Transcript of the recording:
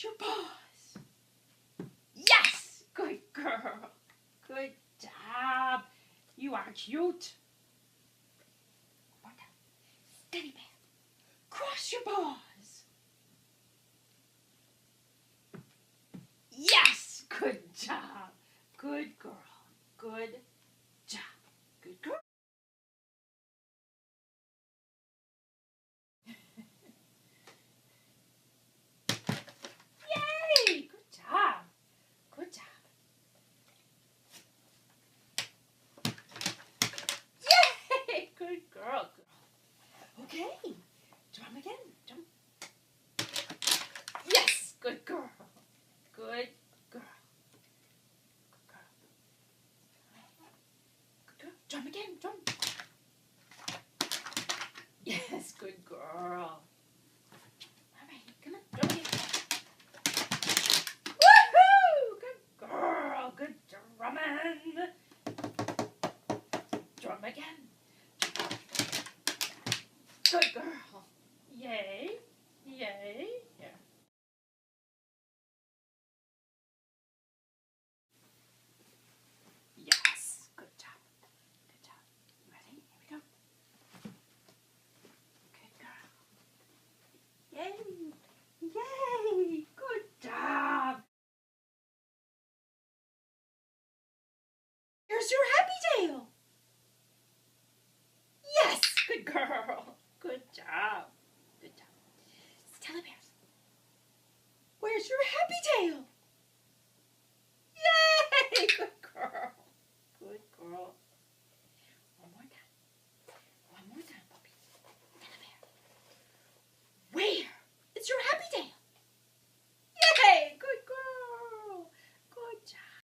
Cross your paws. Yes! Good girl. Good job. You are cute. Steady, man. Cross your paws. Yes! Good job. Good girl. Good job. Good girl. Yay! Good job. Good job. Yay! Good girl. Okay. Drum again. Jump. Yes! Good girl. Good girl. Good girl. Good girl. Drum again. Drum. Yes, good girl. All right, come on, drum again. Woohoo! Good girl. Good drumming. Drum again. Good girl. Yay. Yay.